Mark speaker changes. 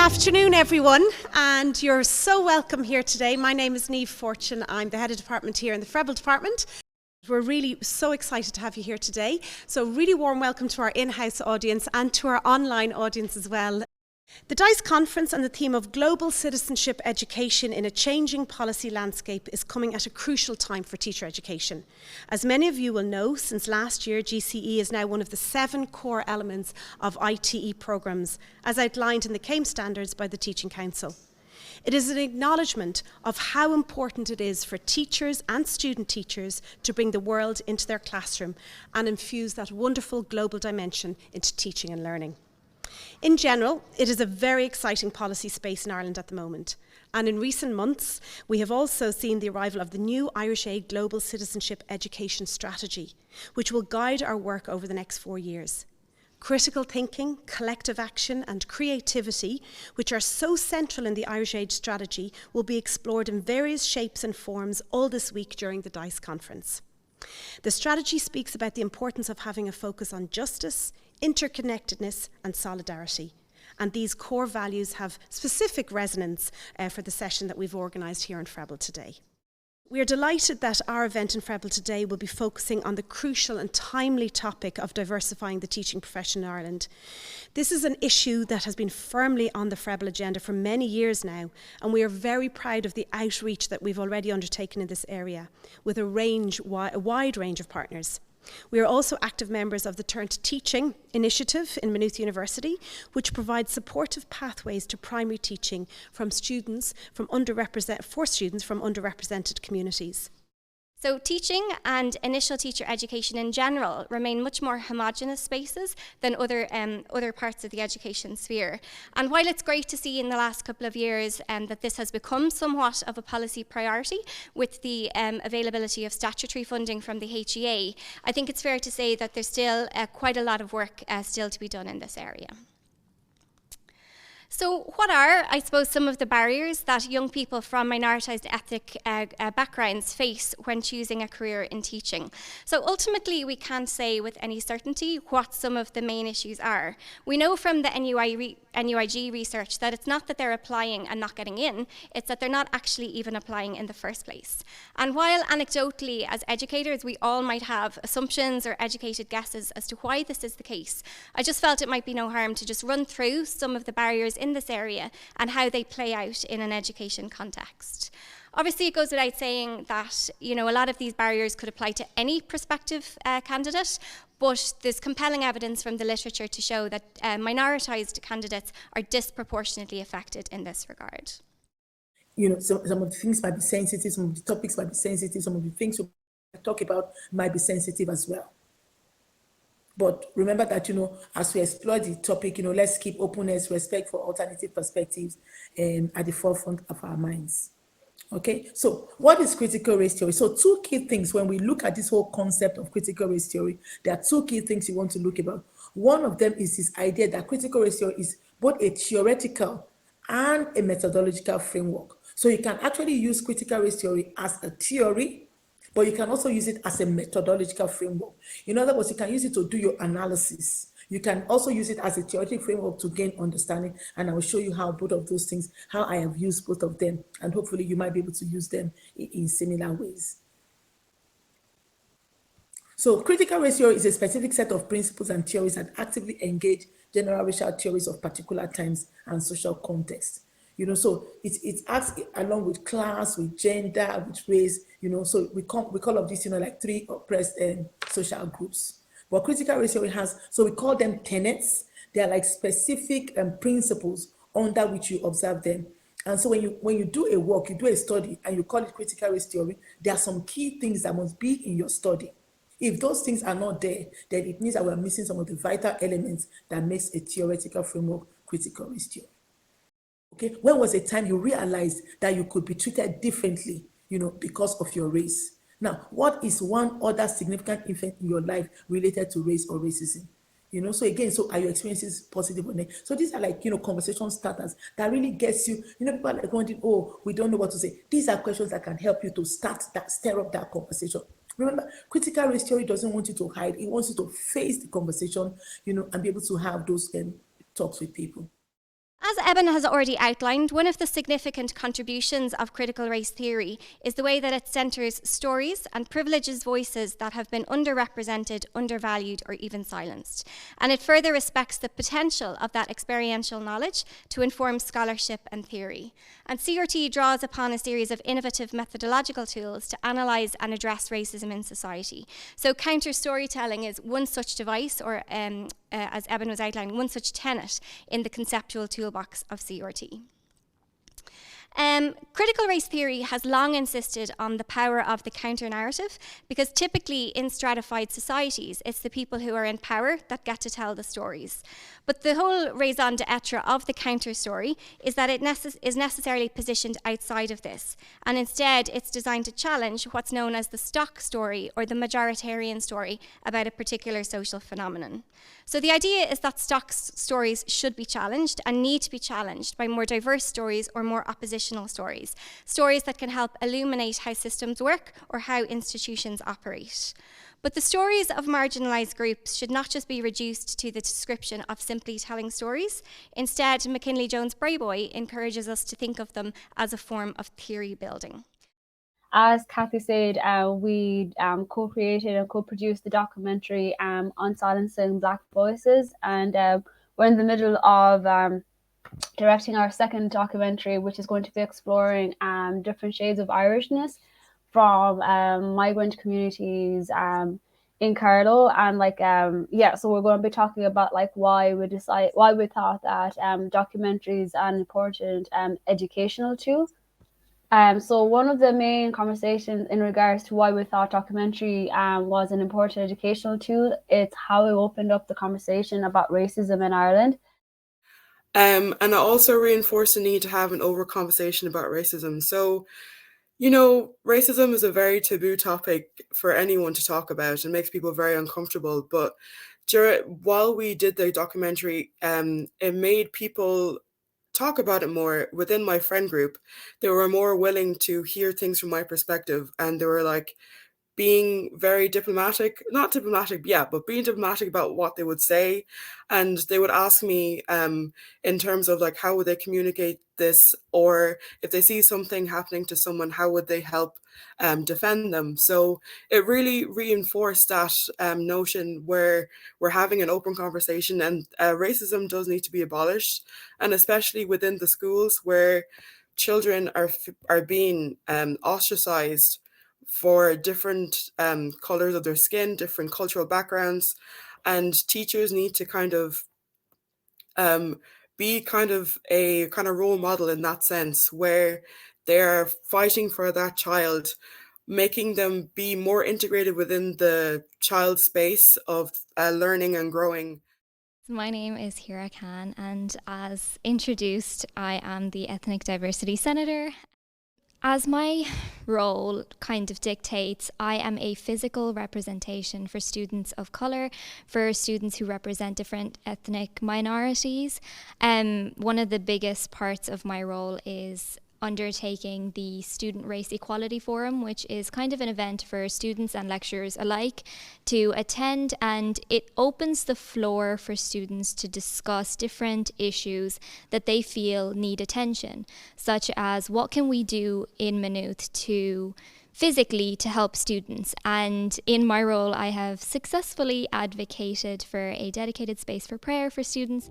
Speaker 1: afternoon, everyone, and you're so welcome here today. My name is Niamh Fortune. I'm the head of department here in the Freble department. We're really so excited to have you here today. So really warm welcome to our in-house audience and to our online audience as well. The DICE conference and the theme of global citizenship education in a changing policy landscape is coming at a crucial time for teacher education. As many of you will know, since last year, GCE is now one of the 7 core elements of ITE programmes, as outlined in the CAME standards by the Teaching Council. It is an acknowledgement of how important it is for teachers and student teachers to bring the world into their classroom and infuse that wonderful global dimension into teaching and learning. In general, it is a very exciting policy space in Ireland at the moment. And in recent months, we have also seen the arrival of the new Irish Aid Global Citizenship Education Strategy, which will guide our work over the next 4 years. Critical thinking, collective action and creativity, which are so central in the Irish Aid strategy, will be explored in various shapes and forms all this week during the DICE conference. The strategy speaks about the importance of having a focus on justice, interconnectedness and solidarity. And these core values have specific resonance for the session that we've organised here in Freble today. We are delighted that our event in Freble today will be focusing on the crucial and timely topic of diversifying the teaching profession in Ireland. This is an issue that has been firmly on the Freble agenda for many years now, and we are very proud of the outreach that we've already undertaken in this area with a wide range of partners. We are also active members of the Turn to Teaching initiative in Maynooth University, which provides supportive pathways to primary teaching for students from underrepresented communities.
Speaker 2: So teaching and initial teacher education in general remain much more homogenous spaces than other parts of the education sphere. And while it's great to see in the last couple of years that this has become somewhat of a policy priority with the availability of statutory funding from the HEA, I think it's fair to say that there's still quite a lot of work still to be done in this area. So what are, I suppose, some of the barriers that young people from minoritised ethnic backgrounds face when choosing a career in teaching? So ultimately, we can't say with any certainty what some of the main issues are. We know from the NUIG research that it's not that they're applying and not getting in, it's that they're not actually even applying in the first place. And while anecdotally, as educators, we all might have assumptions or educated guesses as to why this is the case, I just felt it might be no harm to just run through some of the barriers in this area and how they play out in an education context. Obviously, it goes without saying that a lot of these barriers could apply to any prospective candidate, but there's compelling evidence from the literature to show that minoritised candidates are disproportionately affected in this regard.
Speaker 3: Some of the things might be sensitive, some of the topics might be sensitive, some of the things we talk about might be sensitive as well. But remember that, as we explore the topic, let's keep openness, respect for alternative perspectives at the forefront of our minds. Okay, so what is critical race theory? So 2 key things when we look at this whole concept of critical race theory, there are 2 key things you want to look about. One of them is this idea that critical race theory is both a theoretical and a methodological framework. So you can actually use critical race theory as a theory, but you can also use it as a methodological framework. In other words, you can use it to do your analysis. You can also use it as a theoretic framework to gain understanding, and I will show you how both of those things, how I have used both of them, and hopefully you might be able to use them in similar ways. So critical race theory is a specific set of principles and theories that actively engage general racial theories of particular times and social contexts. So it acts along with class, with gender, with race, so we call of this, like 3 oppressed social groups. But critical race theory so we call them tenets. They are like specific principles under which you observe them. And so when you do a work, you do a study, and you call it critical race theory, there are some key things that must be in your study. If those things are not there, then it means that we're missing some of the vital elements that makes a theoretical framework critical race theory. Okay, when was the time you realized that you could be treated differently, because of your race? Now, what is one other significant event in your life related to race or racism? So again, so are your experiences positive or negative? So these are like, conversation starters that really gets you, people are like wondering, oh, we don't know what to say. These are questions that can help you to stir up that conversation. Remember, critical race theory doesn't want you to hide. It wants you to face the conversation, and be able to have those talks with people.
Speaker 2: As Eben has already outlined, one of the significant contributions of critical race theory is the way that it centres stories and privileges voices that have been underrepresented, undervalued, or even silenced. And it further respects the potential of that experiential knowledge to inform scholarship and theory. And CRT draws upon a series of innovative methodological tools to analyse and address racism in society. So counter-storytelling is one such device, or as Eben was outlining, one such tenet in the conceptual toolbox of CRT. Critical race theory has long insisted on the power of the counter-narrative, because typically in stratified societies, it's the people who are in power that get to tell the stories. But the whole raison d'etre of the counter-story is that it is necessarily positioned outside of this, and instead it's designed to challenge what's known as the stock story or the majoritarian story about a particular social phenomenon. So the idea is that stock stories should be challenged and need to be challenged by more diverse stories or more oppositional stories, stories that can help illuminate how systems work or how institutions operate. But the stories of marginalised groups should not just be reduced to the description of simply telling stories. Instead, McKinley-Jones-Brayboy encourages us to think of them as a form of theory building.
Speaker 4: As Kathy said, we co-created and co-produced the documentary on silencing Black voices, and we're in the middle of directing our second documentary, which is going to be exploring different shades of Irishness from migrant communities in Carlow, and so we're going to be talking about why we thought that documentary is an important educational tool. So one of the main conversations in regards to why we thought documentary was an important educational tool, it's how it opened up the conversation about racism in Ireland.
Speaker 5: And it also reinforced the need to have an over conversation about racism. So, racism is a very taboo topic for anyone to talk about and makes people very uncomfortable. But while we did the documentary, it made people talk about it more within my friend group. They were more willing to hear things from my perspective, and they were being very diplomatic, not diplomatic, yeah, but being diplomatic about what they would say. And they would ask me in terms of how would they communicate this, or if they see something happening to someone, how would they help defend them? So it really reinforced that notion where we're having an open conversation, and racism does need to be abolished, and especially within the schools where children are being ostracized for different colors of their skin, different cultural backgrounds, and teachers need to be a role model in that sense, where they're fighting for that child, making them be more integrated within the child's space of learning and growing.
Speaker 6: My name is Hira Khan, and as introduced, I am the Ethnic Diversity Senator. As my role kind of dictates, I am a physical representation for students of colour, for students who represent different ethnic minorities. One of the biggest parts of my role is undertaking the Student Race Equality Forum, which is kind of an event for students and lecturers alike to attend, and it opens the floor for students to discuss different issues that they feel need attention, such as what can we do in Maynooth to physically to help students. And in my role, I have successfully advocated for a dedicated space for prayer for students.